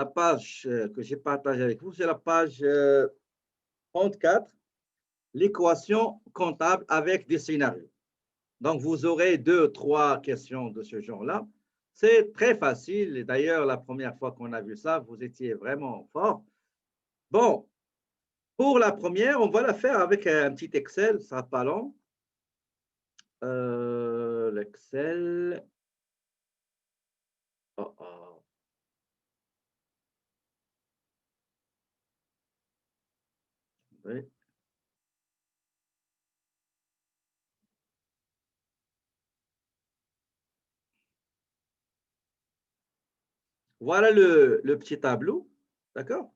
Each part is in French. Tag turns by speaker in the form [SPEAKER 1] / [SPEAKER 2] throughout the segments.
[SPEAKER 1] La page que j'ai partagée avec vous, c'est la page 34, l'équation comptable avec des scénarios. Donc, vous aurez 2 ou 3 questions de ce genre-là. C'est très facile. Et d'ailleurs, la première fois qu'on a vu ça, vous étiez vraiment fort. Bon, pour la première, on va la faire avec un petit Excel. Ça sera pas long. L'Excel. Oh, oh. Oui. Voilà le petit tableau. D'accord?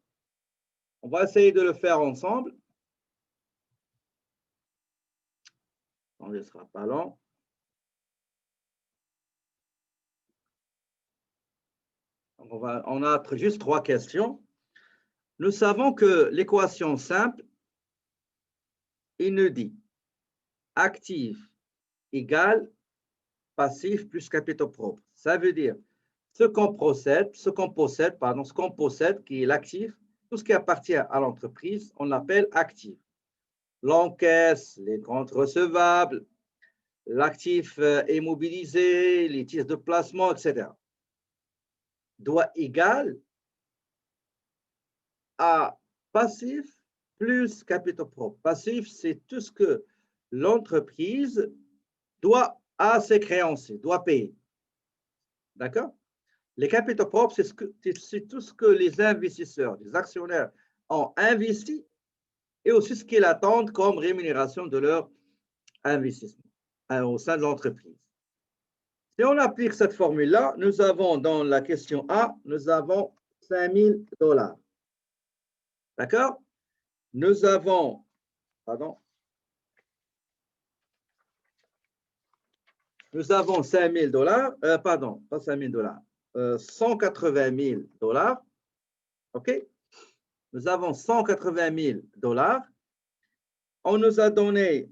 [SPEAKER 1] On va essayer de le faire ensemble. On ne sera pas long. On a juste 3 questions. Nous savons que l'équation simple, il nous dit actif égale passif plus capitaux propres. Ça veut dire ce qu'on possède, qui est l'actif, tout ce qui appartient à l'entreprise, on l'appelle actif. L'encaisse, les comptes recevables, l'actif immobilisé, les titres de placement, etc. doit égal à passif plus capitaux propres. Passif, c'est tout ce que l'entreprise doit à ses créanciers, doit payer. D'accord? Les capitaux propres, c'est tout ce que les investisseurs, les actionnaires ont investi et aussi ce qu'ils attendent comme rémunération de leur investissement au sein de l'entreprise. Si on applique cette formule-là, nous avons dans la question A, nous avons 5 000 $. D'accord? Nous avons, pardon, nous avons 5 000 $, pardon, pas 5 000 $, 180 000 $. OK? Nous avons 180 000 $. On nous a donné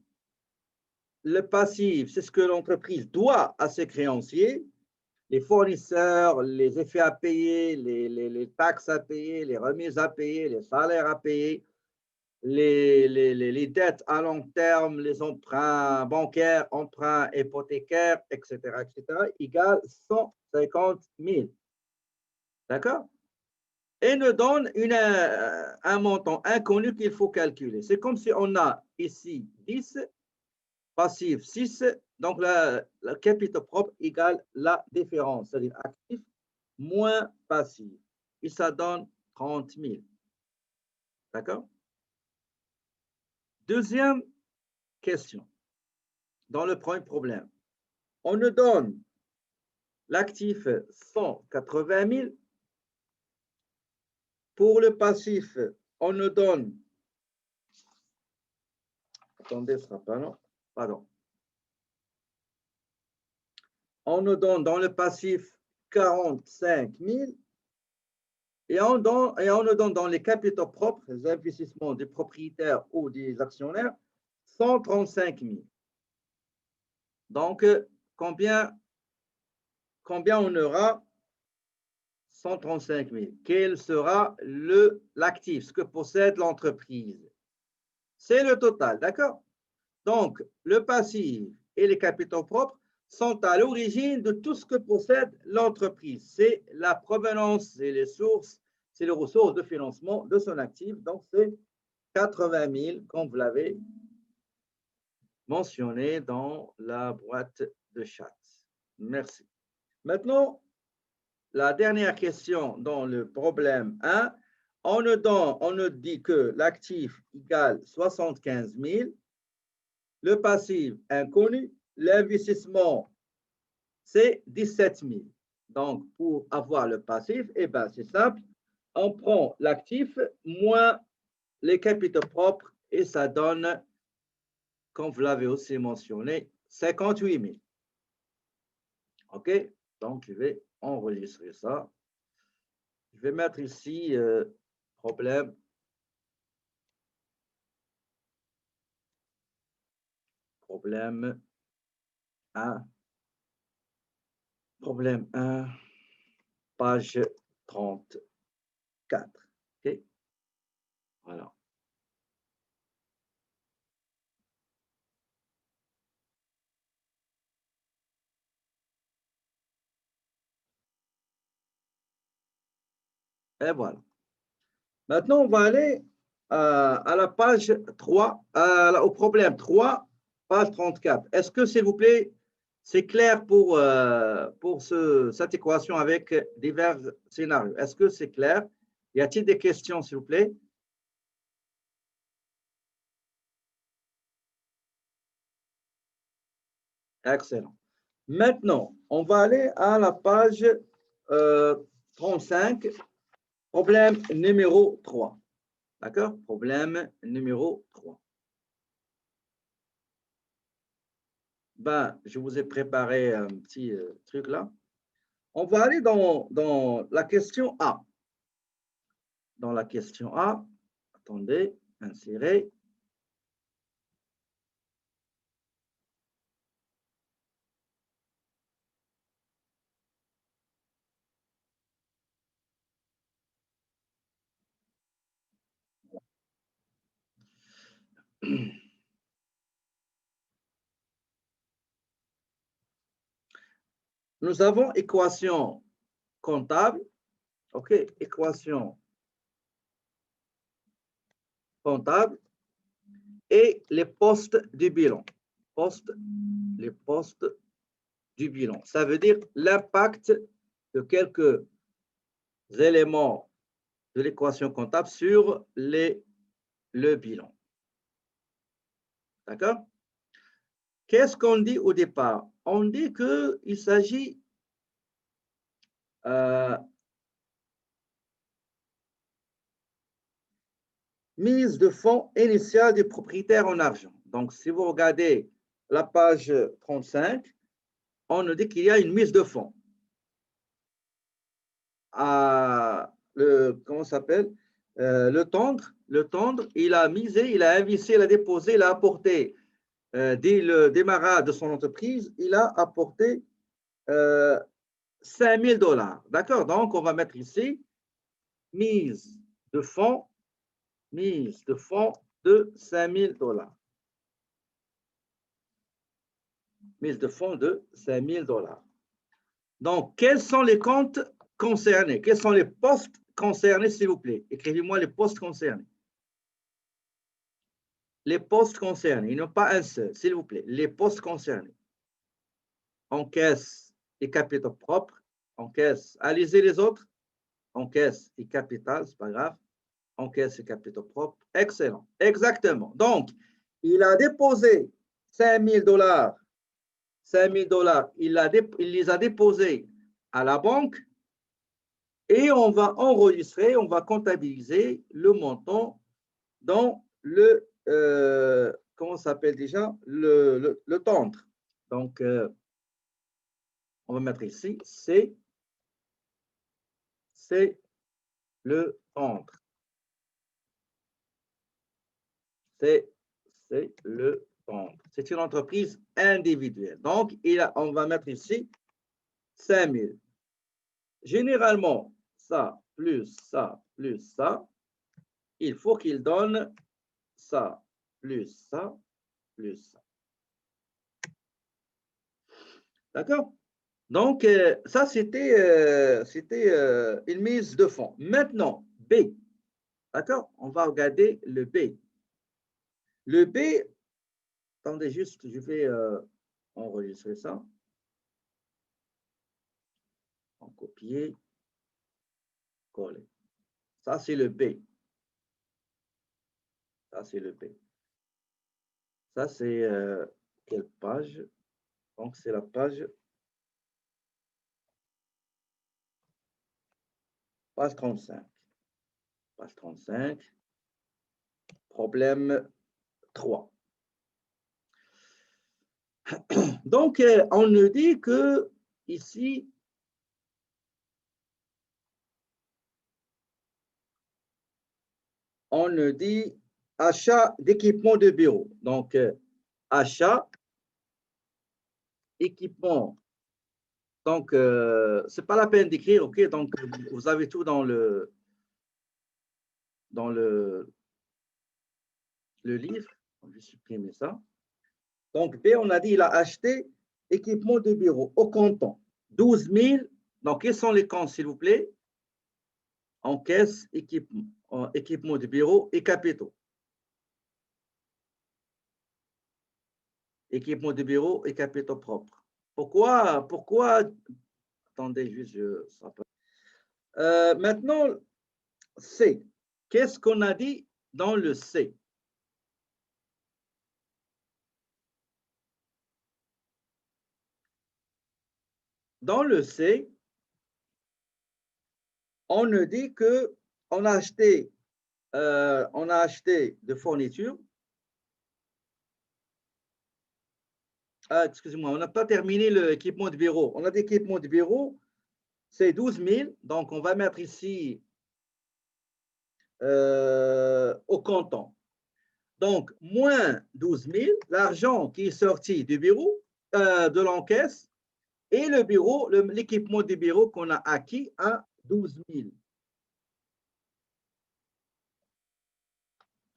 [SPEAKER 1] le passif, c'est ce que l'entreprise doit à ses créanciers, les fournisseurs, les effets à payer, les taxes à payer, les remises à payer, les salaires à payer, les dettes à long terme, les emprunts bancaires, emprunts hypothécaires, etc., égale 150 000. D'accord? Et nous donne un montant inconnu qu'il faut calculer. C'est comme si on a ici 10, passif 6, donc le capitaux propre égale la différence, c'est-à-dire actif moins passif. Et ça donne 30 000. D'accord? Deuxième question, dans le premier problème, on nous donne l'actif 180 000. Pour le passif, on nous donne, attendez, ce sera pas long, pardon. On nous donne dans le passif 45 000 et on nous donne dans les capitaux propres, les investissements des propriétaires ou des actionnaires, 135 000. Donc, combien on aura? 135 000. Quel sera l'actif, ce que possède l'entreprise? C'est le total, d'accord? Donc, le passif et les capitaux propres sont à l'origine de tout ce que possède l'entreprise. C'est la provenance, c'est les sources, c'est les ressources de financement de son actif. Donc, c'est 80 000, comme vous l'avez mentionné dans la boîte de chat. Merci. Maintenant, la dernière question dans le problème 1, on nous dit que l'actif égale 75 000, le passif inconnu, l'investissement, c'est 17 000. Donc, pour avoir le passif, eh ben, c'est simple. On prend l'actif moins les capitaux propres et ça donne, comme vous l'avez aussi mentionné, 58 000. OK? Donc, je vais enregistrer ça. Je vais mettre ici problème. Problème 1. Problème 1, page 30. 4. OK? Voilà. Et voilà. Maintenant, on va aller à la page 3, au problème 3, page 34. Est-ce que, s'il vous plaît, c'est clair pour cette équation avec divers scénarios? Est-ce que c'est clair? Y a-t-il des questions, s'il vous plaît? Excellent. Maintenant, on va aller à la page 35, problème numéro 3. D'accord? Problème numéro 3. Ben, je vous ai préparé un petit truc là. On va aller dans la question A. Dans la question A, attendez, insérer. Nous avons équation comptable, OK, équation comptable et les postes du bilan. Les postes du bilan. Ça veut dire l'impact de quelques éléments de l'équation comptable sur le bilan. D'accord? Qu'est-ce qu'on dit au départ? On dit qu'il s'agit mise de fonds initiale du propriétaire en argent. Donc, si vous regardez la page 35, on nous dit qu'il y a une mise de fonds. Comment ça s'appelle? Le tendre, il a misé, il a investi, il a déposé, il a apporté, dès le démarrage de son entreprise, il a apporté 5 000 $. D'accord? Donc, on va mettre ici mise de fonds de 5 000 $. Mise de fonds de 5 000 $. Donc, quels sont les comptes concernés? Quels sont les postes concernés, s'il vous plaît? Écrivez-moi les postes concernés. Les postes concernés, il n'y en a pas un seul, s'il vous plaît. Les postes concernés. Encaisse et capitaux propres. Encaisse. Allez-y les autres. Encaisse et capital, c'est pas grave. Encaisse et capitaux propres. Excellent. Exactement. Donc, il a déposé 5 000 $. 5 000 $, il les a déposés à la banque et on va enregistrer, on va comptabiliser le montant dans le, comment ça s'appelle déjà, le tendre. Donc, on va mettre ici, c'est le tendre. C'est le tendre. C'est une entreprise individuelle. Donc, on va mettre ici 5 000. Généralement, ça, plus ça, plus ça, il faut qu'il donne ça, plus ça, plus ça. D'accord? Donc, ça, c'était une mise de fonds. Maintenant, B. D'accord? On va regarder le B. Le B, attendez juste, je vais enregistrer ça. En copier, coller. Ça, c'est le B. Ça, c'est le B. Ça, c'est quelle page? Donc, c'est la page 35. Page 35. Problème 3. Donc, on nous dit que ici, on nous dit achat d'équipement de bureau. Donc, achat, équipement. Donc, ce n'est pas la peine d'écrire, OK? Donc, vous avez tout dans le dans le livre. Je vais supprimer ça. Donc, B, on a dit, il a acheté équipement de bureau au comptant. 12 000. Donc, quels sont les comptes, s'il vous plaît? En caisse, équipement de bureau et capitaux. Équipement de bureau et capitaux propres. Pourquoi? Attendez, juste, maintenant, C. Qu'est-ce qu'on a dit dans le C? Dans le C, on nous dit que on a acheté de fournitures. Excusez-moi, on n'a pas terminé l'équipement de bureau. On a des équipements de bureau, c'est 12 000. Donc, on va mettre ici au comptant. Donc, moins 12 000, l'argent qui est sorti du bureau, de l'encaisse, et le bureau, l'équipement du bureau qu'on a acquis à 12 000.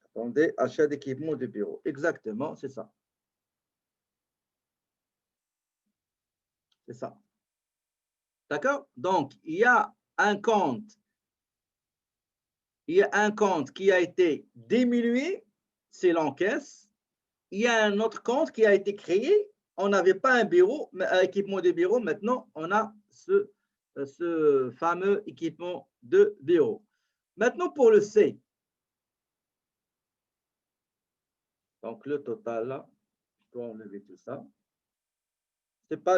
[SPEAKER 1] Attendez, achat d'équipement de bureau. Exactement, c'est ça. C'est ça. D'accord? Donc, il y a un compte qui a été diminué, c'est l'encaisse. Il y a un autre compte qui a été créé. On n'avait pas un bureau, un équipement de bureau. Maintenant, on a ce fameux équipement de bureau. Maintenant, pour le C. Donc, le total, là, je dois enlever tout ça. C'est pas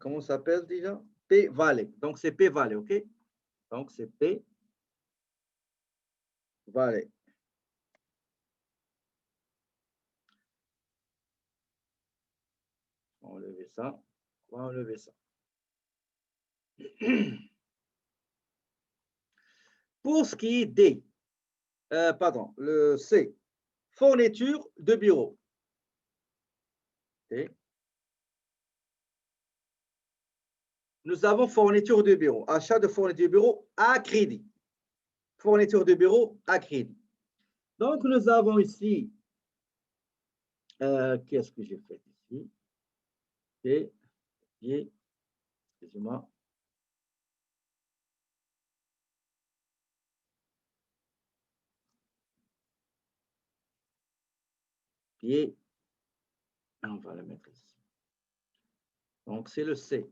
[SPEAKER 1] comment ça s'appelle déjà? P valet. Donc, c'est P valet, OK? Donc, c'est P valet. On va enlever ça. On va enlever ça. Pour ce qui est D, pardon, le C, fourniture de bureau. Okay. Nous avons fourniture de bureau, achat de fourniture de bureau à crédit. Fourniture de bureau à crédit. Donc, nous avons ici, qu'est-ce que j'ai fait ici? Excusez-moi. Pied, on va le mettre ici. Donc, c'est le C.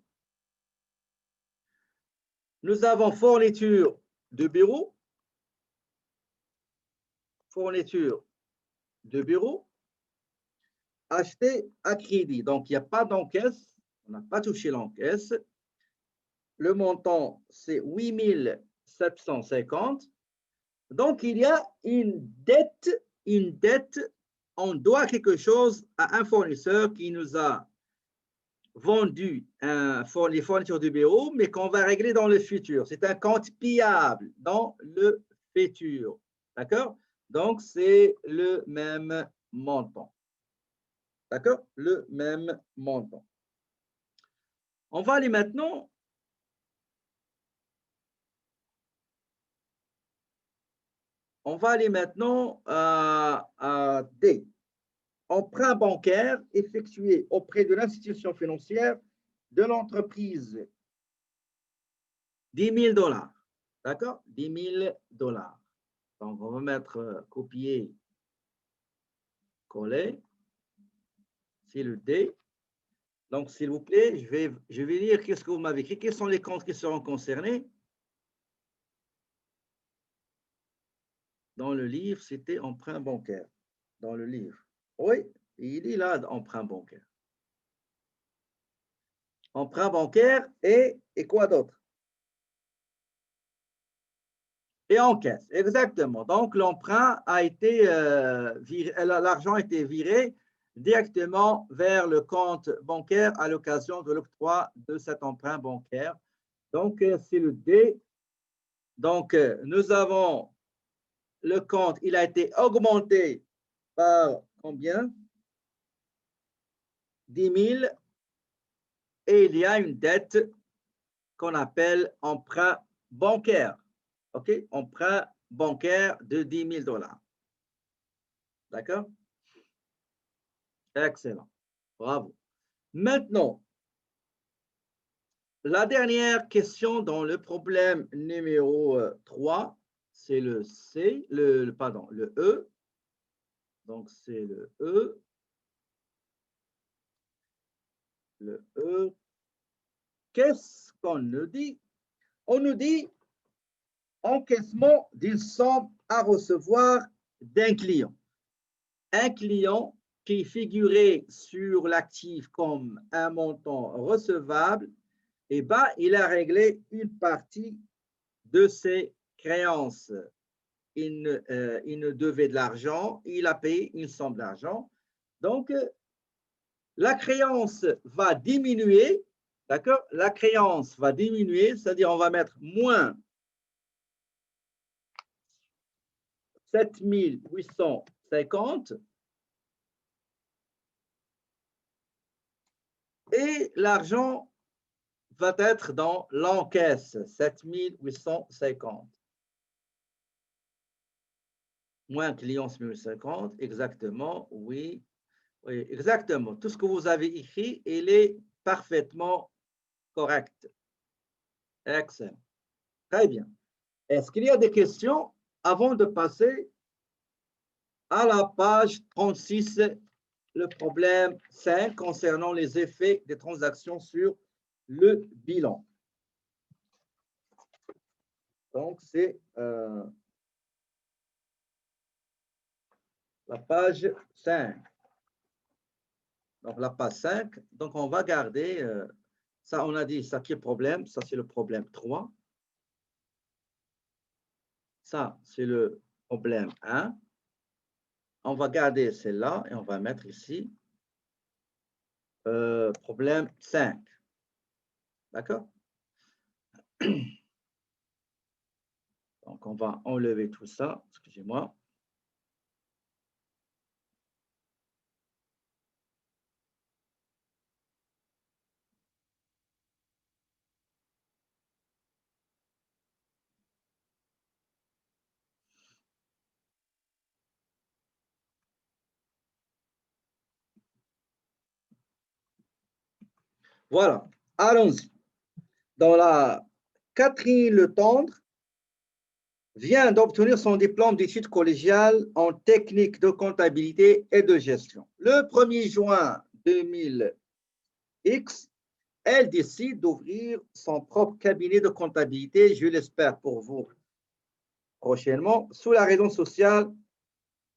[SPEAKER 1] Nous avons fourniture de bureau. Fourniture de bureau. Acheté à crédit. Donc, il n'y a pas d'encaisse. On n'a pas touché l'encaisse. Le montant, c'est 8 750. Donc, il y a une dette. On doit quelque chose à un fournisseur qui nous a vendu les fournitures du bureau, mais qu'on va régler dans le futur. C'est un compte payable dans le futur. D'accord? Donc, c'est le même montant. D'accord? Le même montant. On va aller maintenant à D. Emprunt bancaire effectué auprès de l'institution financière de l'entreprise. 10 000 $. D'accord? 10 000 $. Donc, on va mettre copier, coller. C'est le D. Donc, s'il vous plaît, je vais lire qu'est-ce que vous m'avez écrit. Quels sont les comptes qui seront concernés? Dans le livre, c'était emprunt bancaire. Dans le livre. Oui, il est là, emprunt bancaire. Emprunt bancaire et quoi d'autre? Et encaisse, exactement. Donc, l'emprunt a été viré, l'argent a été viré directement vers le compte bancaire à l'occasion de l'octroi de cet emprunt bancaire. Donc, c'est le D. Donc, nous avons le compte, il a été augmenté par combien? 10 000. Et il y a une dette qu'on appelle emprunt bancaire. OK, emprunt bancaire de 10 000 $. D'accord? Excellent. Bravo. Maintenant, la dernière question dans le problème numéro 3, c'est le C, pardon, le E. Donc, c'est le E. Le E. Qu'est-ce qu'on nous dit? On nous dit encaissement d'une somme à recevoir d'un client. Un client qui figurait sur l'actif comme un montant recevable, eh ben, il a réglé une partie de ses créances. Il ne devait de l'argent, il a payé une somme d'argent. Donc, la créance va diminuer, d'accord? La créance va diminuer, c'est-à-dire on va mettre moins 7 850 et l'argent va être dans l'encaisse, 7 850. Moins client 850, exactement, oui. Oui, exactement. Tout ce que vous avez écrit, il est parfaitement correct. Excellent. Très bien. Est-ce qu'il y a des questions avant de passer à la page 36, le problème 5 concernant les effets des transactions sur le bilan? Donc, c'est la page 5. Donc, la page 5. Donc, on va garder, ça, on a dit, ça qui est problème, ça, c'est le problème 3. Ça, c'est le problème 1. On va garder celle-là et on va mettre ici problème 5. D'accord? Donc, on va enlever tout ça. Excusez-moi. Voilà. Allons-y. Dans la Catherine Le Tendre vient d'obtenir son diplôme d'études collégiales en technique de comptabilité et de gestion. Le 1er juin 2000X, elle décide d'ouvrir son propre cabinet de comptabilité, je l'espère pour vous prochainement, sous la raison sociale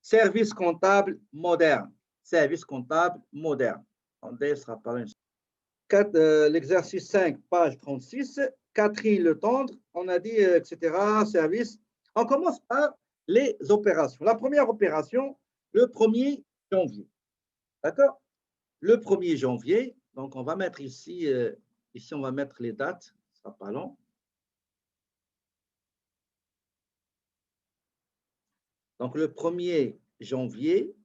[SPEAKER 1] service comptable moderne. Service comptable moderne. On sera par l'exercice 5, page 36. Catherine Le Tendre, on a dit, etc., service. On commence par les opérations. La première opération, le 1er janvier. D'accord? Le 1er janvier, donc on va mettre ici, ici on va mettre les dates, ce ne sera pas long. Donc le 1er janvier,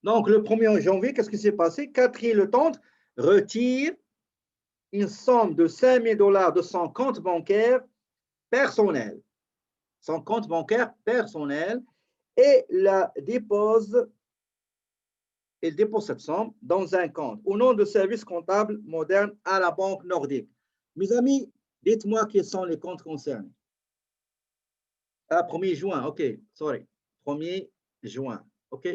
[SPEAKER 1] donc le 1er janvier, qu'est-ce qui s'est passé? Catherine Le Tendre retire une somme de 5 000 $ de son compte bancaire personnel. Son compte bancaire personnel et la dépose, il dépose cette somme dans un compte au nom de service comptable moderne à la Banque Nordique. Mes amis, dites-moi quels sont les comptes concernés. 1er juin, OK, sorry. 1er juin, OK.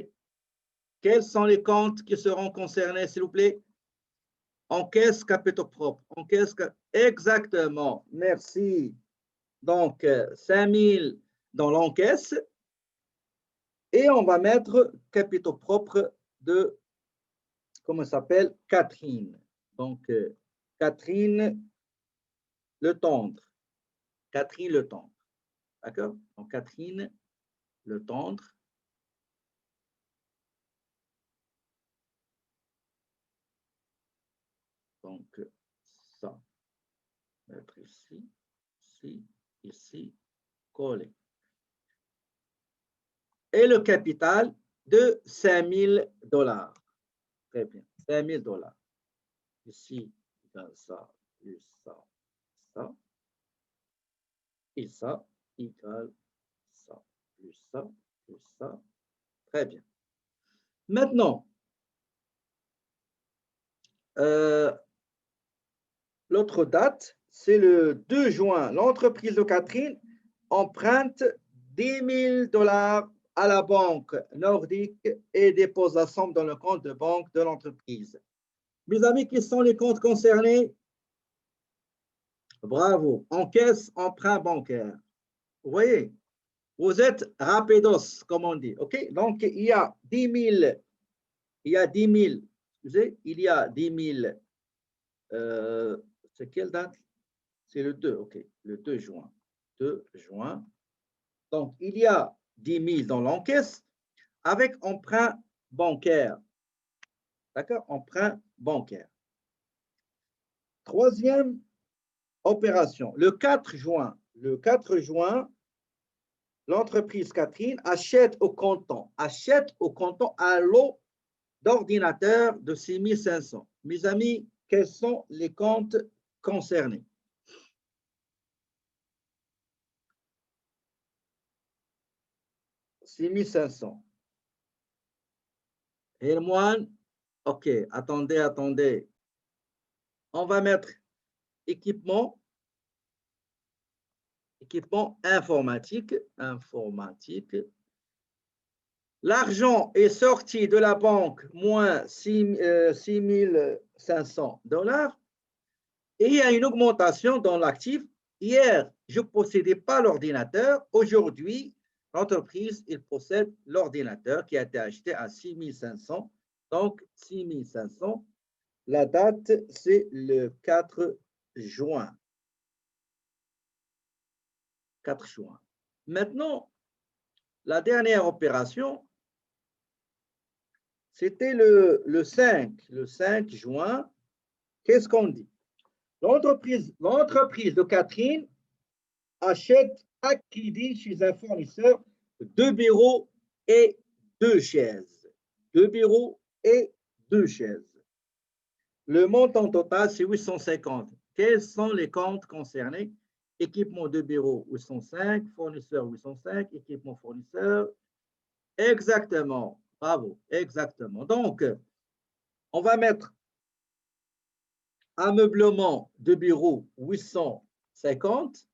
[SPEAKER 1] Quels sont les comptes qui seront concernés, s'il vous plaît? Encaisse capitaux propres. Encaisse, exactement, merci. Donc, 5 000 dans l'encaisse. Et on va mettre capitaux propres de, comment ça s'appelle? Catherine. Donc, Catherine Le Tendre. Catherine Le Tendre. D'accord? Donc, Catherine Le Tendre. Donc, ça. Mettre ici, ici, ici, coller. Et le capital de 5 000 $. Très bien, 5 000 $. Ici, dans ça, plus ça, ça. Et ça égale ça, plus ça, plus ça. Très bien. Maintenant, l'autre date, c'est le 2 juin. L'entreprise de Catherine emprunte 10 000 $ à la banque nordique et dépose la somme dans le compte de banque de l'entreprise. Mes amis, quels sont les comptes concernés? Bravo. Encaisse, emprunt bancaire. Vous voyez, vous êtes rapidos, comme on dit. OK? Donc, il y a 10 000, excusez, il y a 10 000, c'est quelle date? C'est le 2, OK, le 2 juin. 2 juin. Donc, il y a 10 000 dans l'encaisse avec emprunt bancaire. D'accord? Emprunt bancaire. Troisième opération, le 4 juin. Le 4 juin, l'entreprise Catherine achète au comptant un lot d'ordinateurs de 6 500. Mes amis, quels sont les comptes concernés? « 6 500. Hermoine, OK, attendez. On va mettre équipement informatique. L'argent est sorti de la banque moins 6 500 $. Et il y a une augmentation dans l'actif. Hier, je ne possédais pas l'ordinateur. Aujourd'hui, l'entreprise possède l'ordinateur qui a été acheté à 6 500. Donc, 6 500. La date, c'est le 4 juin. 4 juin. Maintenant, la dernière opération, c'était le 5 juin. Qu'est-ce qu'on dit? L'entreprise de Catherine achète à crédit chez un fournisseur 2 bureaux et 2 chaises. 2 bureaux et 2 chaises. Le montant total, c'est 850. Quels sont les comptes concernés? Équipement de bureau 805, fournisseur 805, équipement fournisseur. Exactement. Bravo. Exactement. Donc, on va mettre ameublement de bureau 850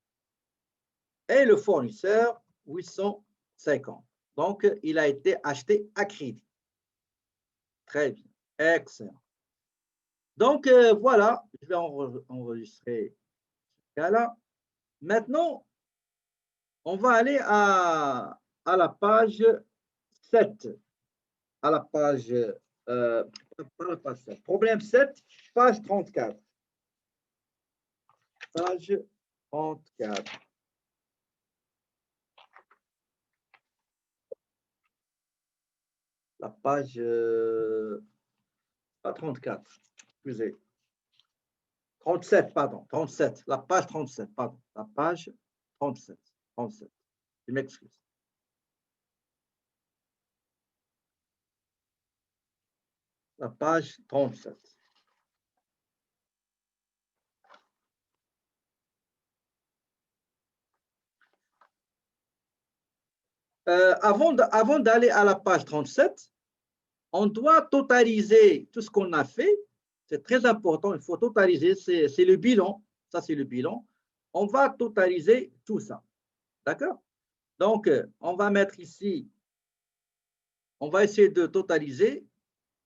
[SPEAKER 1] et le fournisseur 850. Donc, il a été acheté à crédit. Très bien. Excellent. Donc, voilà, je vais enregistrer ce cas-là. Maintenant, on va aller à la page 7. À la page, pas la page 7. Problème 7, page 34. Page 34. La page, pas 34, excusez. 37, pardon, 37, la page 37, pardon, la page 37, je m'excuse. La page 37. Avant d'aller à la page 37, on doit totaliser tout ce qu'on a fait. C'est très important, il faut totaliser, c'est le bilan. Ça, c'est le bilan. On va totaliser tout ça. D'accord? Donc, on va mettre ici, on va essayer de totaliser.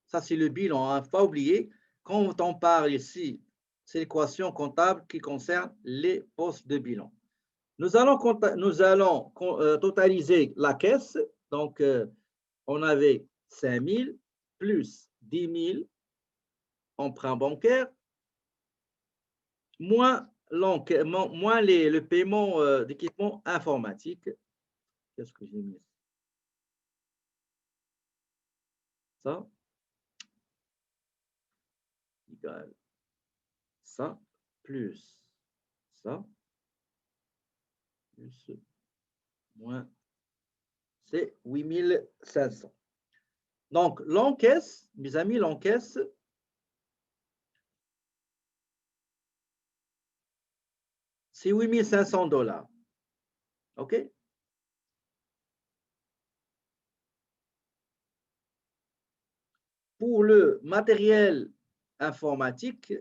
[SPEAKER 1] Ça, c'est le bilan. Il ne faut pas oublier, quand on parle ici, c'est l'équation comptable qui concerne les postes de bilan. Nous allons totaliser la caisse. Donc, on avait 5 000 plus 10 000 emprunt bancaire, moins le paiement d'équipement informatique. Qu'est-ce que j'ai mis? Ça égale ça plus ça plus moins, c'est 8500. Donc, l'encaisse, mes amis, l'encaisse, c'est 8500 $. OK? Pour le matériel informatique,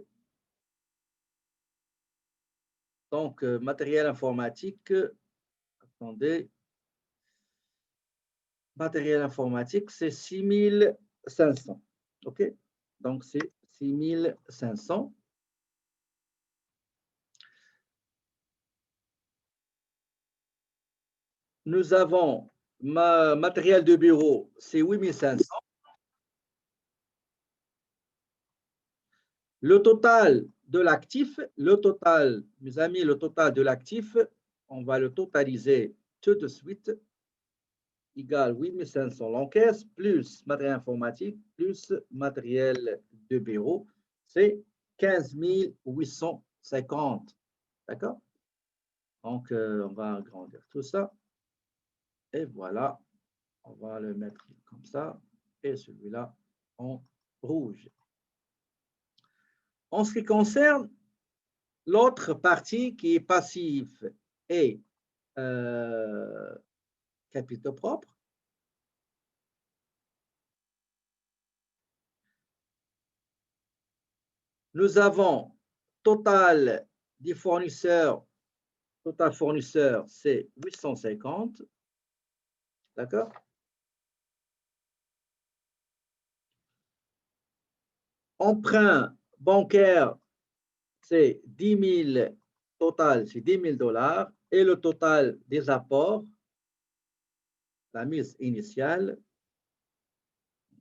[SPEAKER 1] donc matériel informatique, attendez, matériel informatique, c'est 6500. OK? Donc, c'est 6500. Nous avons matériel de bureau, c'est 8500. Le total de l'actif, mes amis, le total de l'actif, on va le totaliser tout de suite, égale 8500 l'encaisse, plus matériel informatique, plus matériel de bureau, c'est 15 850. D'accord? Donc, on va agrandir tout ça. Et voilà, on va le mettre comme ça. Et celui-là en rouge. En ce qui concerne l'autre partie qui est passive et capitaux propres, nous avons total des fournisseurs, total fournisseur, c'est 850. D'accord? Emprunt bancaire, c'est 10 000, total, c'est 10 000 $. Et le total des apports, la mise initiale,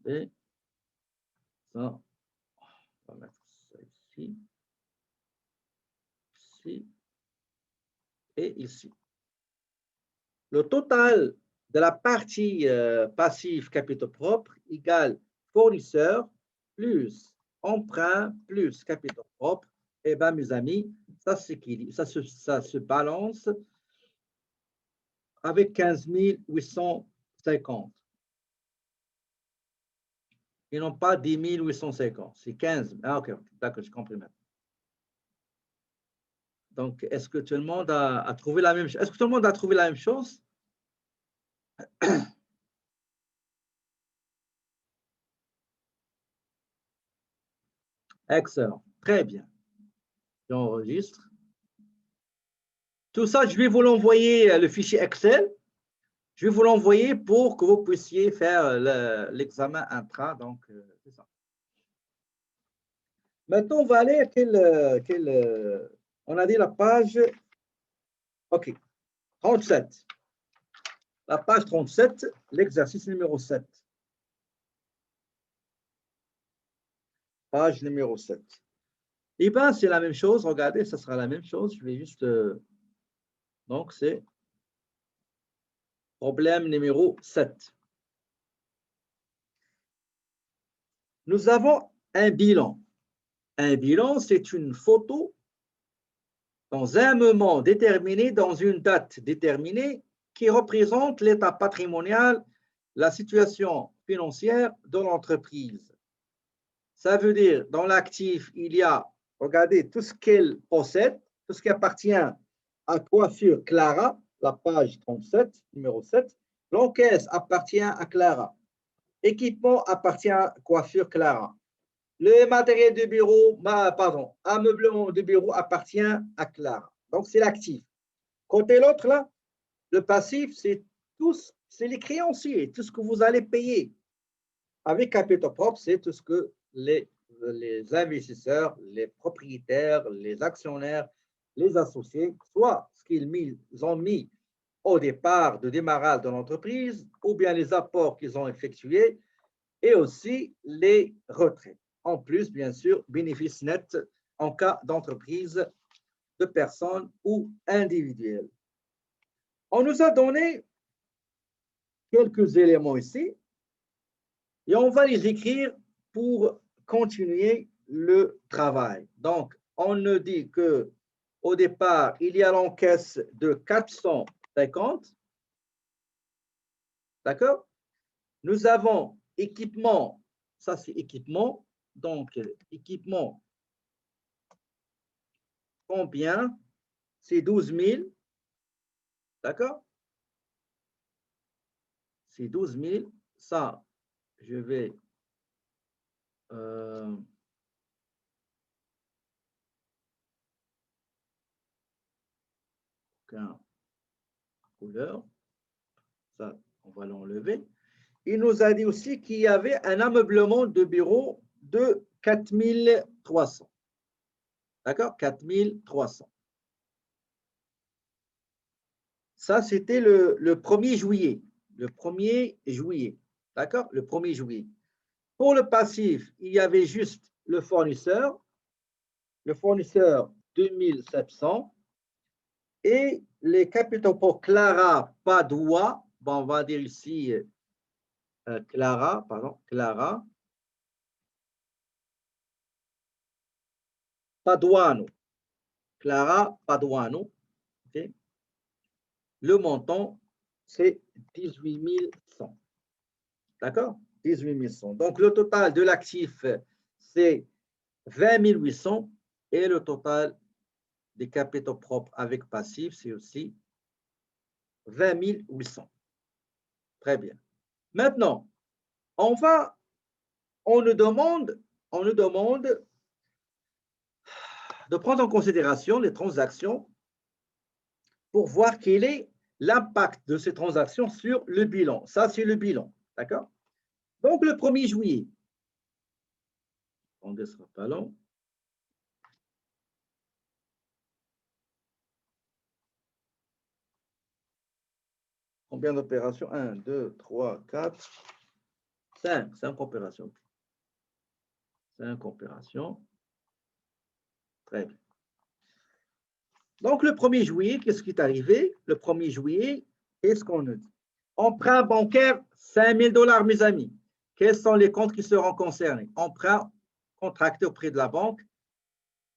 [SPEAKER 1] et ça, on va mettre ça ici, ici et ici. Le total de la partie passive capitaux propres égale fournisseur plus emprunt plus capitaux propres. Eh bien, mes amis, ça se balance avec 15 850. Et non pas 10 850. C'est 15. Ah, ok, d'accord, je comprends maintenant. Donc, est-ce que tout le monde a trouvé la même chose? Est-ce que tout le monde a trouvé la même chose? Excellent. Très bien. J'enregistre. Tout ça, je vais vous l'envoyer, le fichier Excel. Je vais vous l'envoyer pour que vous puissiez faire l'examen intra. Donc, c'est ça. Maintenant, on va aller à on a dit la page. OK. 37. La page 37, l'exercice numéro 7. Page numéro 7. Eh bien, c'est la même chose. Regardez, ça sera la même chose. Je vais juste. Donc, c'est problème numéro 7. Nous avons un bilan. Un bilan, c'est une photo dans un moment déterminé, dans une date déterminée, qui représente l'état patrimonial, la situation financière de l'entreprise. Ça veut dire, dans l'actif, il y a, regardez, tout ce qu'elle possède, tout ce qui appartient à Coiffure Clara, la page 37, numéro 7. L'encaisse appartient à Clara. Équipement appartient à Coiffure Clara. Le matériel de bureau, pardon, ameublement de bureau appartient à Clara. Donc, c'est l'actif. Côté l'autre, là, le passif, c'est les créanciers, tout ce que vous allez payer. Avec capitaux propres, c'est tout ce que les investisseurs, les propriétaires, les actionnaires, les associés, soit ce qu'ils ont mis au départ de démarrage de l'entreprise, ou bien les apports qu'ils ont effectués, et aussi les retraits. En plus, bien sûr, bénéfices nets en cas d'entreprise, de personnes ou individuelles. On nous a donné quelques éléments ici et on va les écrire pour continuer le travail. Donc, on nous dit que au départ, il y a l'encaisse de 450. D'accord? Nous avons équipement, ça c'est équipement. Donc, équipement, combien? C'est 12 000. D'accord? C'est 12 000. Ça, je vais couleur. Ça, on va l'enlever. Il nous a dit aussi qu'il y avait un ameublement de bureau de 4300. D'accord? 4300. Ça, c'était le 1er juillet. Le 1er juillet. D'accord? Le 1er juillet. Pour le passif, il y avait juste le fournisseur. Le fournisseur 2700. Et les capitaux pour Clara Padua. Bon, on va dire ici Clara, pardon, Clara Paduano. Clara Paduano. Okay. Le montant, c'est 18 100. D'accord? 18 100. Donc, le total de l'actif, c'est 20 800. Et le total des capitaux propres avec passif, c'est aussi 20 800. Très bien. Maintenant, on nous demande de prendre en considération les transactions pour voir quel est l'impact de ces transactions sur le bilan. Ça, c'est le bilan. D'accord? Donc, le 1er juillet, on ne sera pas long. Combien d'opérations? 1, 2, 3, 4, 5. 5 opérations. 5 opérations. Très bien. Donc, le 1er juillet, qu'est-ce qui est arrivé? Le 1er juillet, qu'est-ce qu'on a dit? Emprunt bancaire, 5 000 $, mes amis. Quels sont les comptes qui seront concernés? Emprunt contracté auprès de la banque.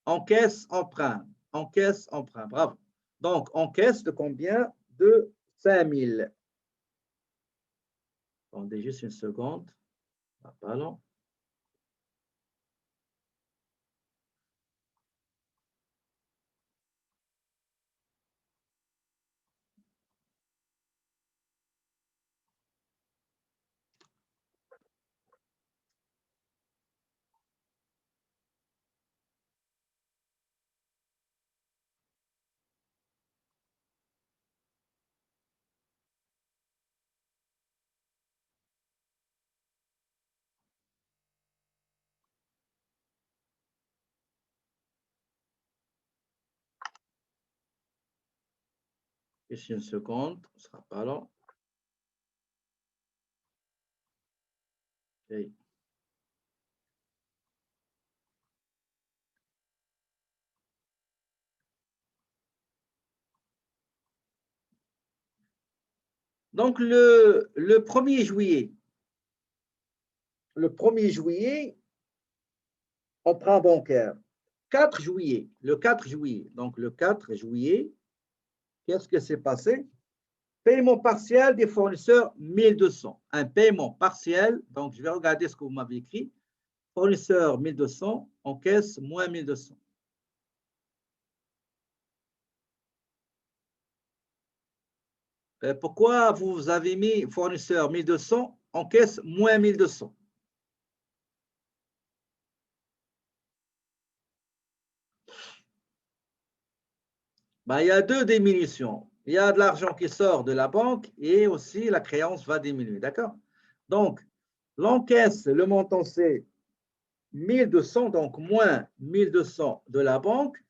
[SPEAKER 1] Encaisse, emprunt. Encaisse, emprunt. Bravo. Donc, encaisse de combien? De 5 000. Attendez juste une seconde. Pas long. Juste une seconde. Ce ne sera pas long. Okay. Donc, le 1er juillet, emprunt bancaire. 4 juillet, le 4 juillet. Donc, le 4 juillet, qu'est-ce qui s'est passé? Paiement partiel des fournisseurs 1200. Un paiement partiel, donc je vais regarder ce que vous m'avez écrit. Fournisseur 1200, encaisse moins 1200. Pourquoi vous avez mis fournisseur 1200, encaisse moins 1200? Ben, il y a deux diminutions. Il y a de l'argent qui sort de la banque et aussi la créance va diminuer. D'accord? Donc, l'encaisse, le montant, c'est 1200, donc moins 1200 de la banque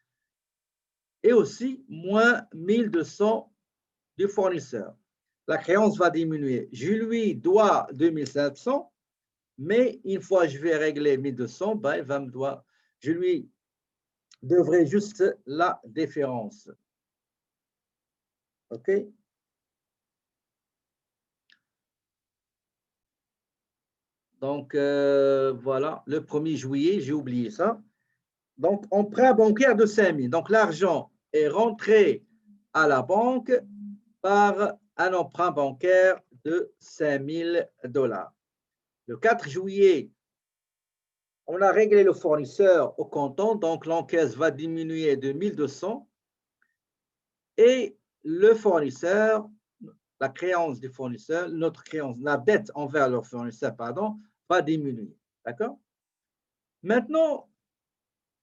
[SPEAKER 1] et aussi moins 1200 du fournisseur. La créance va diminuer. Je lui dois 2700, mais une fois que je vais régler 1200, ben, il va me doit, je lui devrai juste la différence. OK? Donc, voilà, le 1er juillet, j'ai oublié ça. Donc, emprunt bancaire de 5 000. Donc, l'argent est rentré à la banque par un emprunt bancaire de 5 000 $. Le 4 juillet, on a réglé le fournisseur au comptant, donc l'encaisse va diminuer de 1 200 et le fournisseur, la créance du fournisseur, notre créance, la dette envers le fournisseur, pardon, va diminuer. D'accord? Maintenant,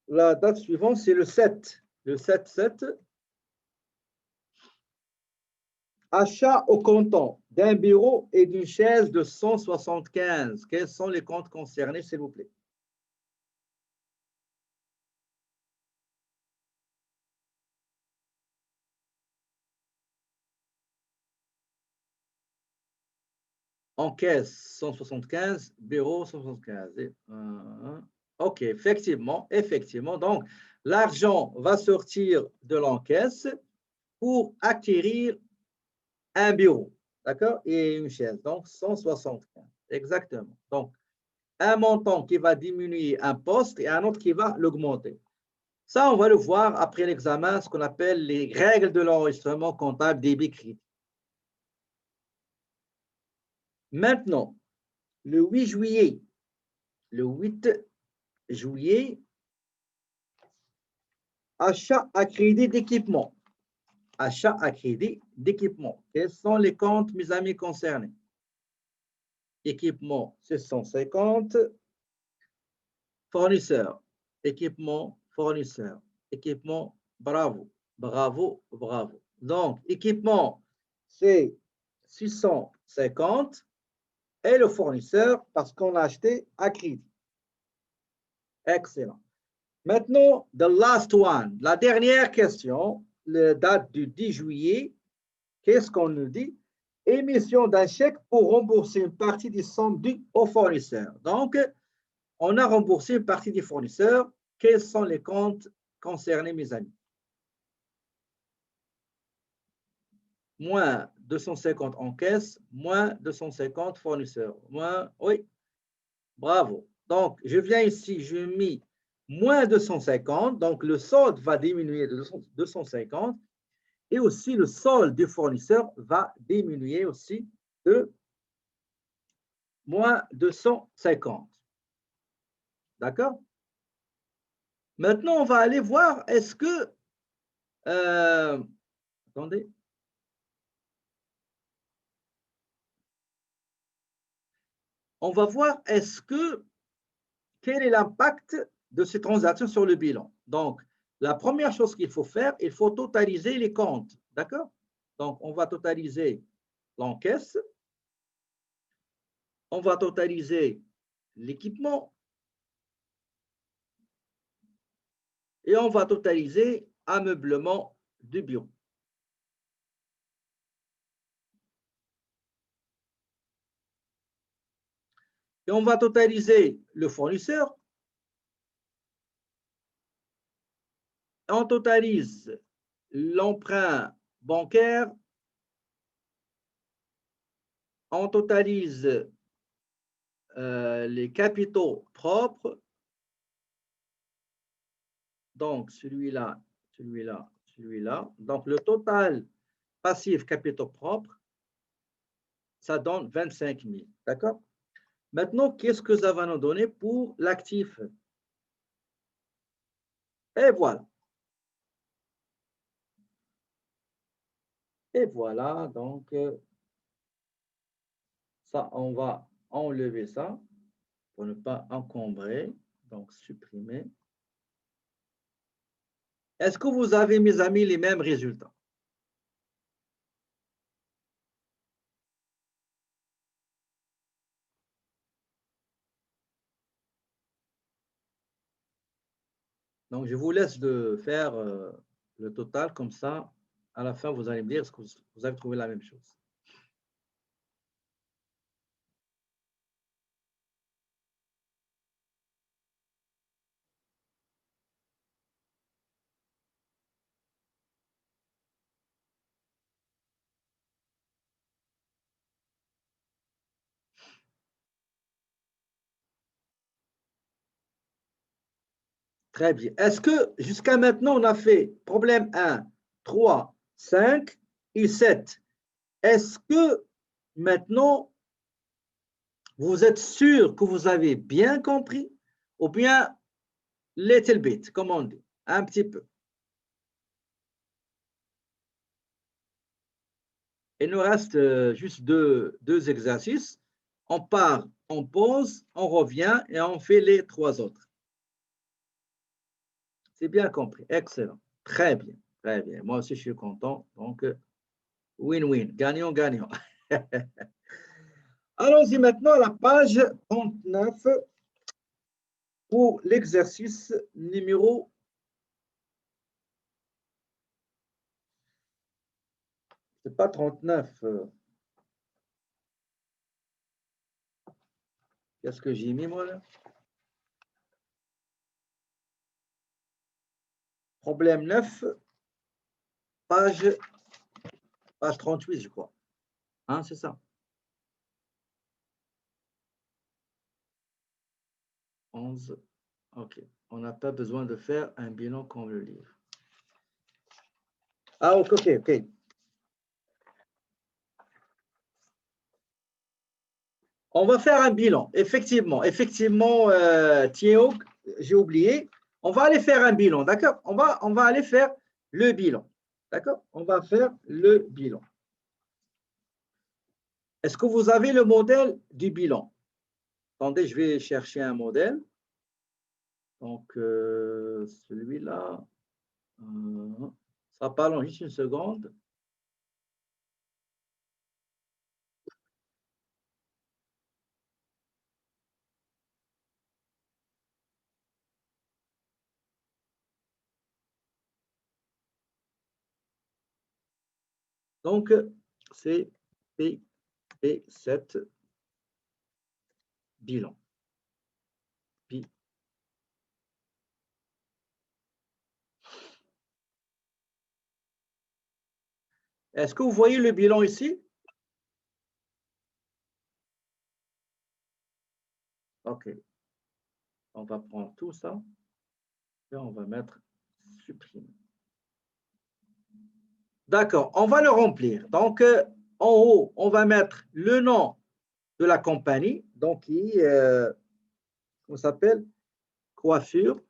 [SPEAKER 1] la date suivante, c'est le 7. Le 7-7. Achat au comptant d'un bureau et d'une chaise de 175. Quels sont les comptes concernés, s'il vous plaît? Encaisse 175, bureau 175. OK, effectivement. Donc, l'argent va sortir de l'encaisse pour acquérir un bureau, d'accord, et une chaise. Donc, 175, exactement. Donc, un montant qui va diminuer un poste et un autre qui va l'augmenter. Ça, on va le voir après l'examen, ce qu'on appelle les règles de l'enregistrement comptable débit-crédit. Maintenant, le 8 juillet, achat à crédit d'équipement. Achat à crédit d'équipement. Quels sont les comptes, mes amis, concernés? Équipement, c'est 150. Fournisseur, équipement, fournisseur, équipement, bravo. Donc, équipement, c'est 650 et le fournisseur, parce qu'on a acheté à crédit. Excellent. Maintenant, the last one, la dernière question, la date du 10 juillet, qu'est-ce qu'on nous dit? Émission d'un chèque pour rembourser une partie des sommes dues au fournisseur. Donc, on a remboursé une partie des fournisseurs. Quels sont les comptes concernés, mes amis? Moins 250 en caisse, moins 250 fournisseurs. Oui, bravo. Donc, je viens ici, je mets moins 250, donc le solde va diminuer de 250 et aussi le solde du fournisseur va diminuer aussi de moins 250. D'accord? Maintenant, on va aller voir, est-ce que... attendez. On va voir, quel est l'impact de ces transactions sur le bilan. Donc, la première chose qu'il faut faire, il faut totaliser les comptes. D'accord? Donc, on va totaliser l'encaisse. On va totaliser l'équipement. Et on va totaliser ameublement du bureau. Et on va totaliser le fournisseur. On totalise l'emprunt bancaire. On totalise les capitaux propres. Donc, celui-là. Donc, le total passif capitaux propres, ça donne 25 000. D'accord? Maintenant, qu'est-ce que ça va nous donner pour l'actif? Et voilà. Et voilà, donc, ça, on va enlever ça pour ne pas encombrer. Donc, supprimer. Est-ce que vous avez, mes amis, les mêmes résultats? Donc, je vous laisse de faire le total comme ça. À la fin, vous allez me dire est-ce que vous avez trouvé la même chose. Très bien. Est-ce que jusqu'à maintenant, on a fait problème 1, 3, 5 et 7? Est-ce que Maintenant, vous êtes sûr que vous avez bien compris ou bien little bit, comme on dit, un petit peu. Il nous reste juste deux exercices. On part, on pose, on revient et on fait les 3 autres. C'est bien compris. Excellent. Très bien. Très bien. Moi aussi, je suis content. Donc, win-win. Gagnant, gagnant. Allons-y maintenant à la page 39 pour l'exercice numéro. C'est pas 39. Qu'est-ce que j'ai mis, moi, là? Problème 9, page 38, je crois. Hein, c'est ça. 11. OK. On n'a pas besoin de faire un bilan comme le livre. Ah, OK, OK. On va faire un bilan. Effectivement, Théo, j'ai oublié. On va aller faire un bilan, d'accord? On va aller faire le bilan. D'accord? On va faire le bilan. Est-ce que vous avez le modèle du bilan? Attendez, je vais chercher un modèle. Donc, celui-là, ça parle en juste une seconde. Donc, c'est P7 bilan. Est-ce que vous voyez le bilan ici? OK. On va prendre tout ça et on va mettre supprimer. D'accord, on va le remplir. Donc, en haut, on va mettre le nom de la compagnie, donc qui s'appelle Coiffure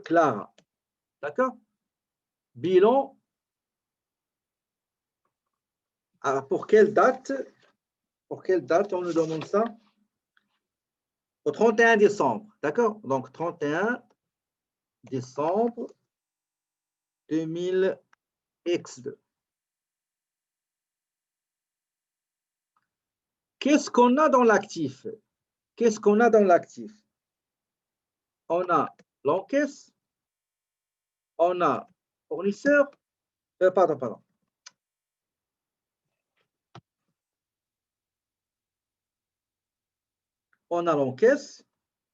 [SPEAKER 1] Clara. D'accord? Bilan, pour quelle date? Pour quelle date on nous demande ça? Au 31 décembre. D'accord? Donc, 31 décembre 2000X2. Qu'est-ce qu'on a dans l'actif? Qu'est-ce qu'on a dans l'actif? On a l'encaisse, on a fournisseur, pardon. On a l'encaisse,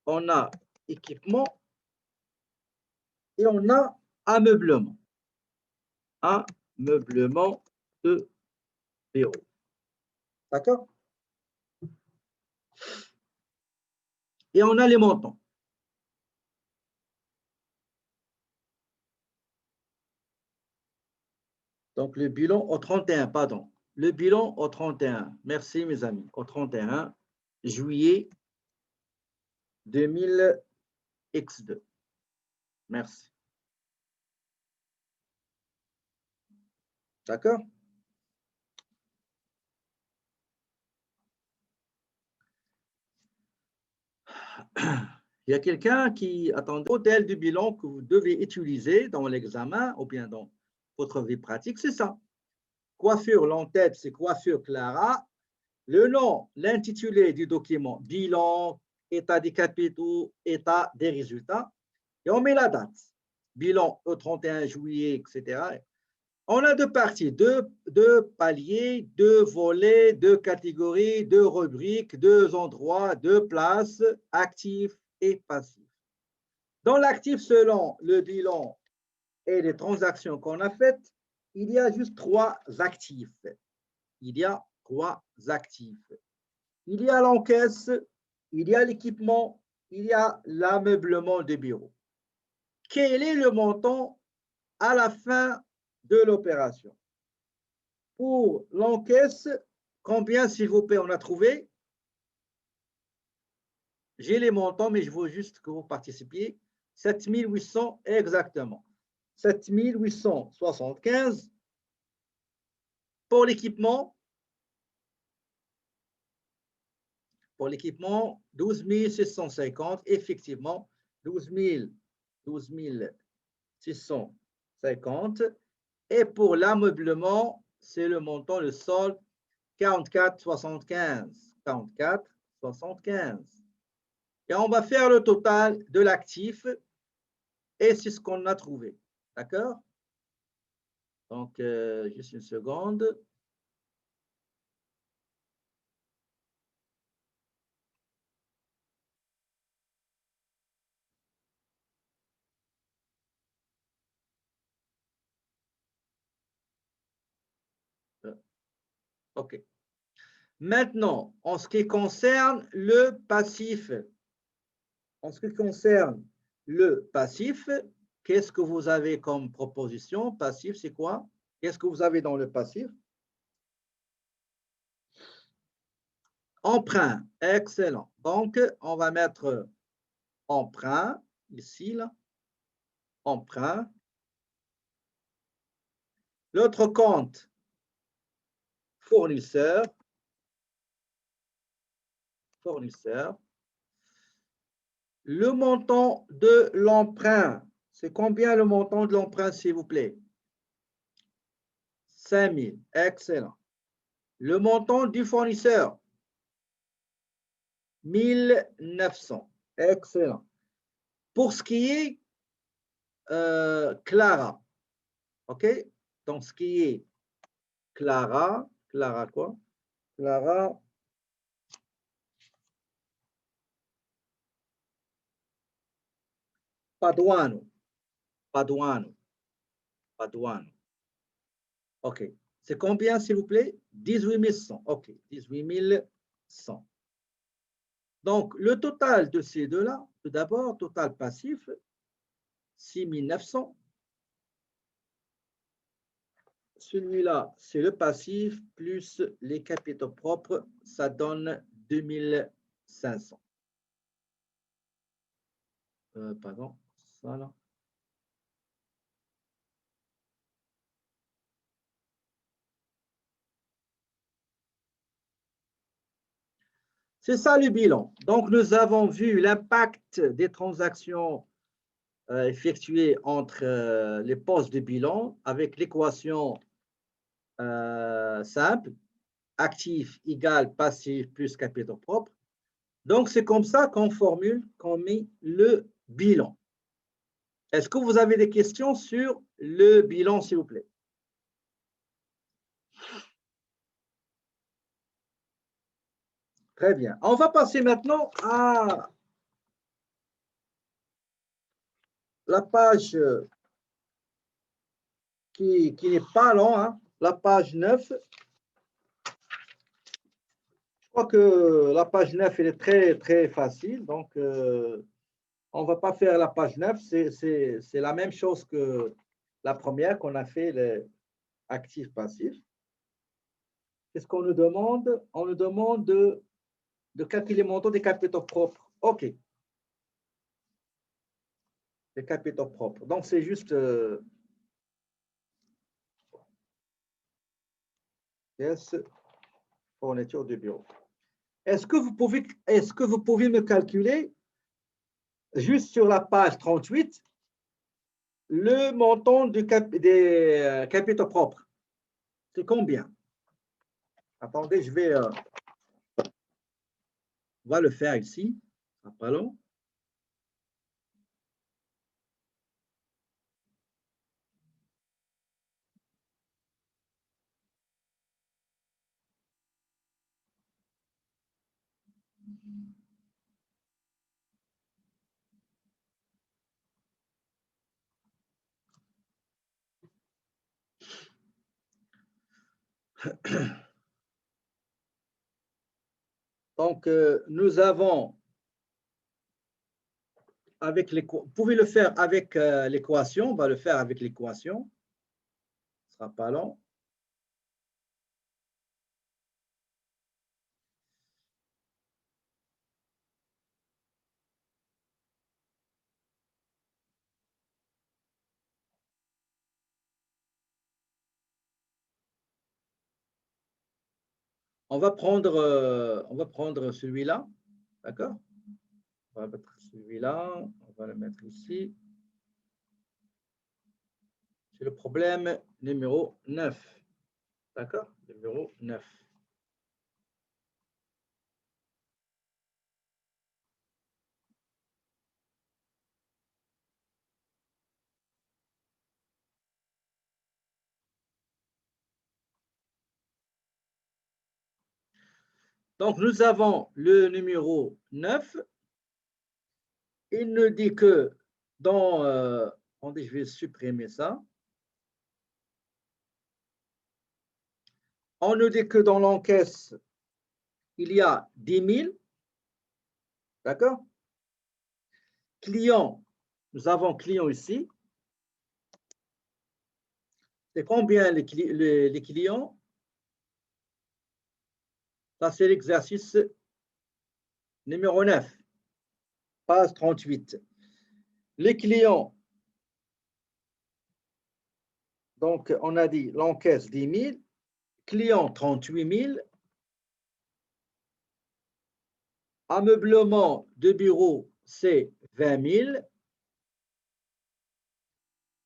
[SPEAKER 1] on a équipement et on a ameublement. Ameublement de bureau. D'accord? Et on a les montants. Donc, le bilan au 31, pardon. Le bilan au 31. Merci, mes amis. Au 31 juillet 2000X2. Merci. D'accord? Il y a quelqu'un qui attend le modèle du bilan que vous devez utiliser dans l'examen ou bien dans votre vie pratique, c'est ça. Coiffure, l'entête, c'est Coiffure Clara. Le nom, l'intitulé du document, bilan, état des capitaux, état des résultats. Et on met la date. Bilan au 31 juillet, etc. On a 2 parties, deux paliers, 2 volets, 2 catégories, 2 rubriques, 2 endroits, 2 places, actifs et passifs. Dans l'actif, selon le bilan et les transactions qu'on a faites, il y a juste 3 actifs. Il y a 3 actifs. Il y a l'encaisse, il y a l'équipement, il y a l'ameublement de bureau. Quel est le montant à la fin de l'opération? Pour l'encaisse, combien, s'il vous plaît, on a trouvé? J'ai les montants, mais je veux juste que vous participiez. 7800 exactement. 7875 pour l'équipement. Pour l'équipement, 12 650, effectivement, 12 650. Et pour l'ameublement, c'est le montant, le solde, 44,75. 44,75. Et on va faire le total de l'actif et c'est ce qu'on a trouvé. D'accord? Donc, juste une seconde. OK. Maintenant, en ce qui concerne le passif, qu'est-ce que vous avez comme proposition? Passif, c'est quoi? Qu'est-ce que vous avez dans le passif? Emprunt, excellent. Donc, on va mettre emprunt, ici, là. Emprunt. L'autre compte, fournisseur. Le montant de l'emprunt, c'est combien le montant de l'emprunt, s'il vous plaît? 5 000, excellent. Le montant du fournisseur, 1900, excellent. Pour ce qui est Clara, OK? Donc, ce qui est Clara quoi? Clara Paduano. OK. C'est combien, s'il vous plaît? 18 100. OK, 18 100. Donc, le total de ces deux-là, tout d'abord, total passif, 6 900. Celui-là, c'est le passif plus les capitaux propres, ça donne 2500. Pardon, ça là. C'est ça le bilan. Donc, nous avons vu l'impact des transactions effectuées entre les postes de bilan avec l'équation simple, actif égale passif plus capitaux propres. Donc, c'est comme ça qu'on formule, qu'on met le bilan. Est-ce que vous avez des questions sur le bilan, s'il vous plaît? Très bien. On va passer maintenant à la page qui n'est pas longue, hein, la page 9. Je crois que la page 9 elle est très, très facile. Donc, on ne va pas faire la page 9. C'est la même chose que la première qu'on a fait, les actifs passifs. Qu'est-ce qu'on nous demande? On nous demande de calculer le montant des capitaux propres. OK. Les capitaux propres. Donc, c'est juste yes, fourniture du bureau. Est-ce que vous pouvez me calculer, juste sur la page 38, le montant des capitaux propres? C'est combien? Attendez, on va le faire ici. Ça pas long. Donc, nous avons, vous pouvez le faire avec l'équation, on va le faire avec l'équation, ce ne sera pas long. On va prendre celui-là, d'accord? On va mettre celui-là, on va le mettre ici. C'est le problème numéro 9, d'accord? Numéro 9. Donc, nous avons le numéro 9. Il nous dit que dans... attendez, je vais supprimer ça. On nous dit que dans l'encaisse, il y a 10 000. D'accord? Client, nous avons client ici. C'est combien les clients? Ça, c'est l'exercice numéro 9, page 38. Les clients, donc on a dit l'encaisse 10 000, client 38 000, ameublement de bureau, c'est 20 000,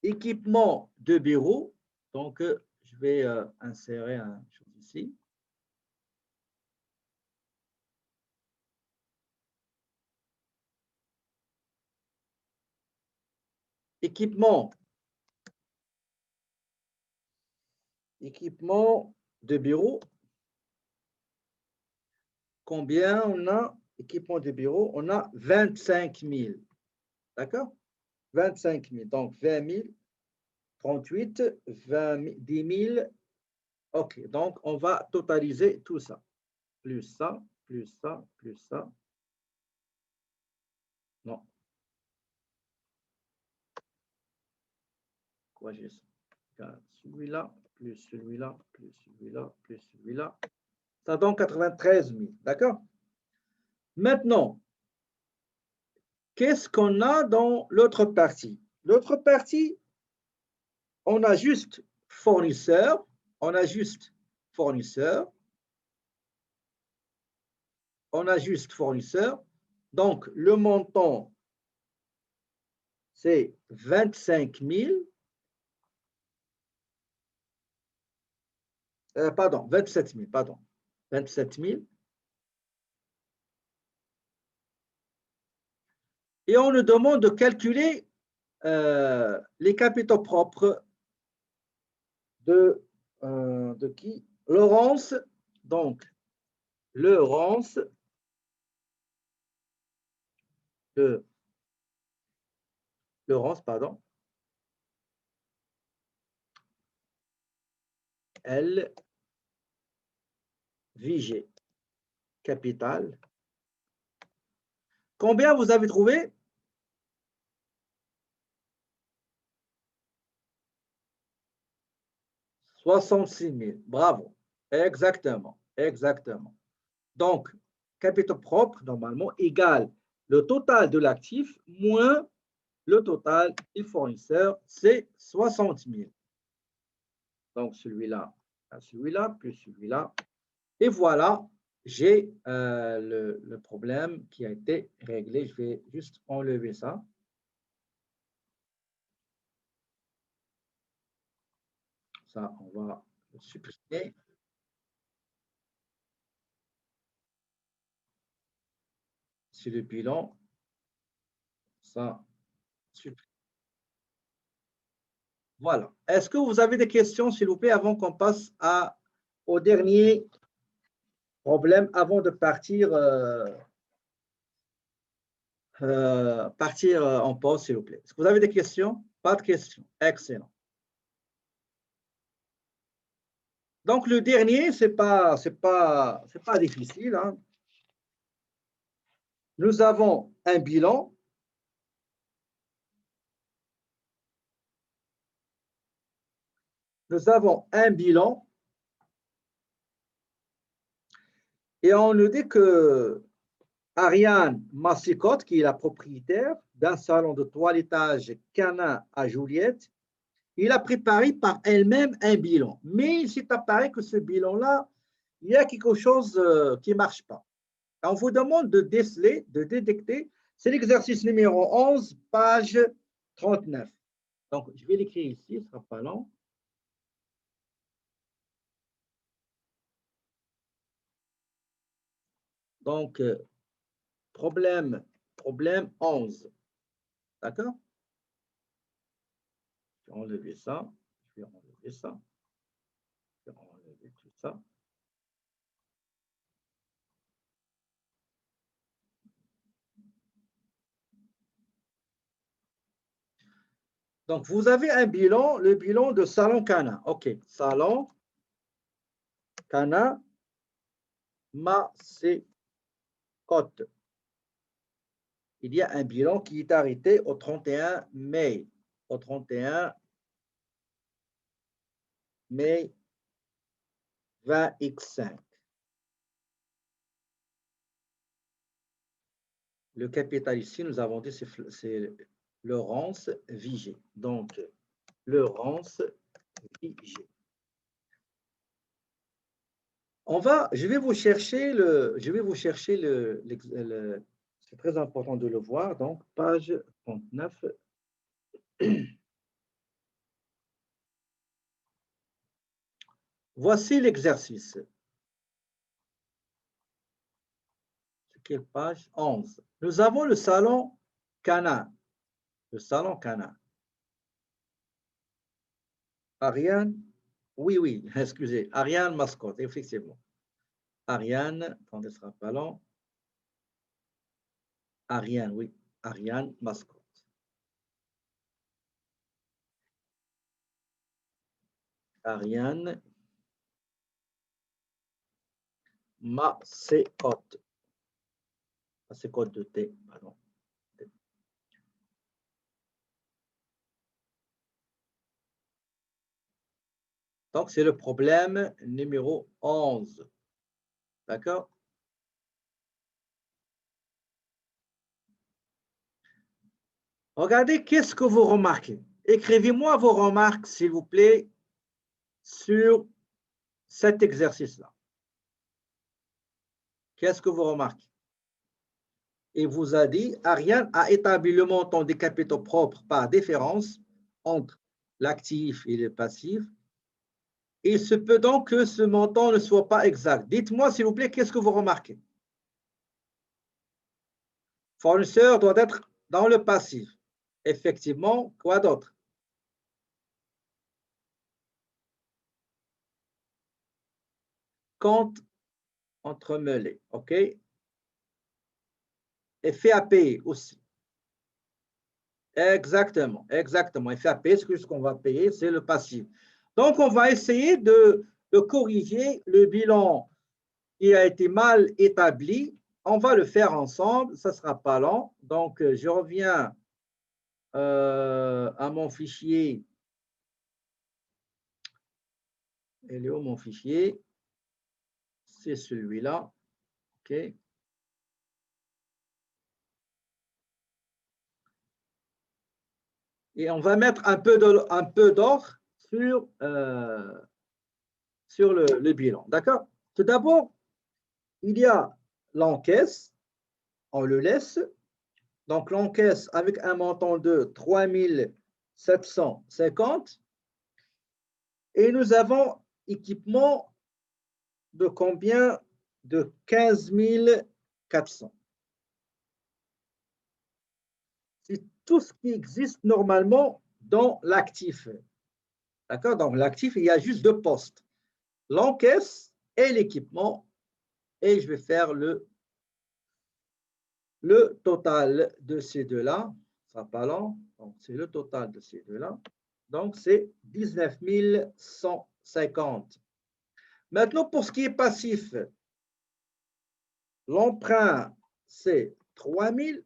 [SPEAKER 1] équipement de bureau, donc je vais insérer un chose ici. Équipement de bureau. Combien on a? Équipement de bureau, on a 25 000. D'accord? 25 000. Donc 20 000, 38, 20 000, 10 000. OK. Donc on va totaliser tout ça. Plus ça, plus ça, plus ça. Non. Quoi j'ai ça? Celui-là, plus celui-là, plus celui-là, plus celui-là. Ça donne 93 000. D'accord? Maintenant, qu'est-ce qu'on a dans l'autre partie? L'autre partie, on a juste fournisseur. On a juste fournisseur. On a juste fournisseur. Donc, le montant, c'est 25 000. Pardon, 27 000, pardon. 27 000. Et on nous demande de calculer les capitaux propres de qui? Laurence. Donc, Laurence pardon. L. Vigée. Capital. Combien vous avez trouvé? 66 000. Bravo. Exactement. Exactement. Donc, capitaux propres, normalement, égale le total de l'actif moins le total du fournisseur, c'est 60 000. Donc, celui-là, plus celui-là. Et voilà, j'ai le problème qui a été réglé. Je vais juste enlever ça. Ça, on va le supprimer. C'est le bilan. Ça, supprime. Voilà. Est-ce que vous avez des questions, s'il vous plaît, avant qu'on passe au dernier problème, avant de partir, partir en pause, s'il vous plaît? Est-ce que vous avez des questions? Pas de questions. Excellent. Donc, le dernier, c'est pas difficile, hein. Nous avons un bilan. Nous avons un bilan. Et on nous dit que Ariane Massicotte, qui est la propriétaire d'un salon de toilettage canin à Juliette, il a préparé par elle-même un bilan. Mais il s'est apparu que ce bilan-là, il y a quelque chose qui ne marche pas. On vous demande de déceler, de détecter. C'est l'exercice numéro 11, page 39. Donc, je vais l'écrire ici, ce ne sera pas long. Donc, problème 11. D'accord? Je vais enlever ça. Je vais enlever ça. Je vais enlever tout ça. Donc, vous avez un bilan, le bilan de Salon Cana. OK. Salon Cana Mascotte. Il y a un bilan qui est arrêté au 31 mai. Au 31 mai 20x5. Le capital ici, nous avons dit, c'est Laurence Vigé. Donc, Laurence Vigé. Je vais vous chercher c'est très important de le voir, donc page 39. Voici l'exercice. Quelle page? 11. Nous avons le salon Cana. Le salon Cana. Ariane, oui, excusez, Ariane Mascotte, effectivement. Ariane, attendez, ce sera pas long. Ariane, oui, Ariane Mascotte. Ariane Mascotte. Mascotte de T, pardon. Donc, c'est le problème numéro 11. D'accord? Regardez, qu'est-ce que vous remarquez? Écrivez-moi vos remarques, s'il vous plaît, sur cet exercice-là. Qu'est-ce que vous remarquez? Il vous a dit, Ariane a établi le montant des capitaux propres par différence entre l'actif et le passif. Il se peut donc que ce montant ne soit pas exact. Dites-moi, s'il vous plaît, qu'est-ce que vous remarquez? Fournisseur doit être dans le passif. Effectivement, quoi d'autre? Compte entremêlé, OK? Effet à payer aussi. Exactement. Effet à payer, ce qu'on va payer, c'est le passif. Donc, on va essayer de corriger le bilan qui a été mal établi. On va le faire ensemble, ça ne sera pas long. Donc, je reviens à mon fichier. Il est où mon fichier? C'est celui-là. OK. Et on va mettre un peu d'or sur le bilan. D'accord? Tout d'abord, il y a l'encaisse. On le laisse. Donc, l'encaisse avec un montant de 3 750. Et nous avons équipement de combien? De 15 400. C'est tout ce qui existe normalement dans l'actif. D'accord? Dans l'actif, il y a juste deux postes. L'encaisse et l'équipement. Et je vais faire le total de ces deux-là. Ça ne sera pas long. Donc, c'est le total de ces deux-là. Donc, c'est 19 150. Maintenant, pour ce qui est passif, l'emprunt, c'est 3 000.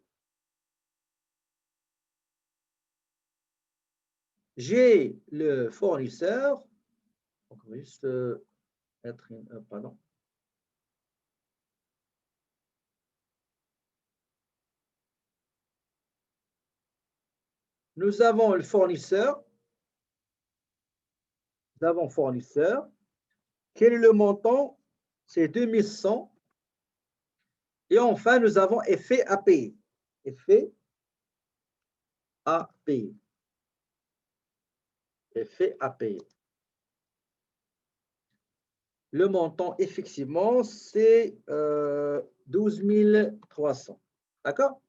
[SPEAKER 1] J'ai le fournisseur. Donc, on va juste mettre pardon. Nous avons le fournisseur. Nous avons fournisseur. Quel est le montant? c'est 2100. Et enfin, nous avons effet à payer. Effet à payer. Effet à payer. Le montant, effectivement, c'est 12 300. D'accord?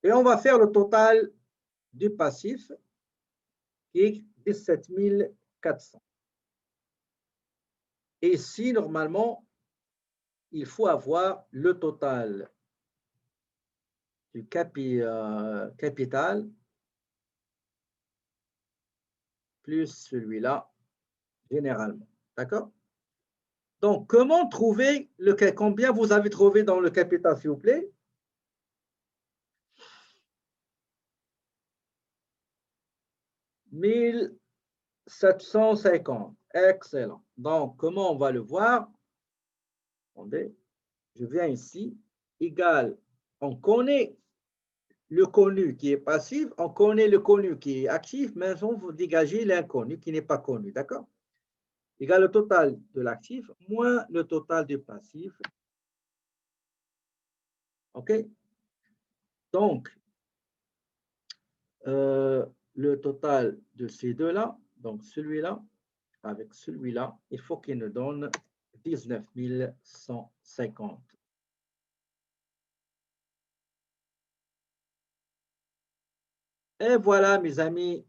[SPEAKER 1] Et on va faire le total du passif, qui est 17 400. Et ici, normalement, il faut avoir le total du capital plus celui-là, généralement. D'accord? Donc, comment trouver combien vous avez trouvé dans le capital, s'il vous plaît? « 1750. Excellent. Donc, comment on va le voir? Attendez, je viens ici, égal, on connaît le connu qui est passif, on connaît le connu qui est actif, maintenant vous dégagez l'inconnu qui n'est pas connu, d'accord? Égal le total de l'actif moins le total du passif. OK? Donc, le total de ces deux-là, donc celui-là, avec celui-là, il faut qu'il nous donne 19 150. Et voilà, mes amis,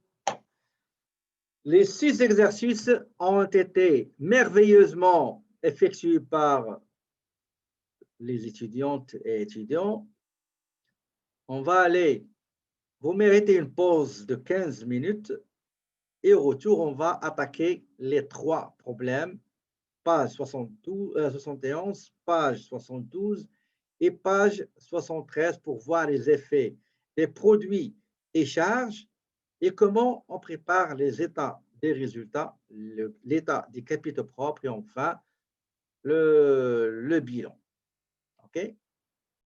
[SPEAKER 1] les 6 exercices ont été merveilleusement effectués par les étudiantes et étudiants. On va aller, vous méritez une pause de 15 minutes et au retour, on va attaquer les 3 problèmes, page 71, page 72 et page 73 pour voir les effets des produits et charges et comment on prépare les états des résultats, l'état des capitaux propres et enfin le bilan. OK?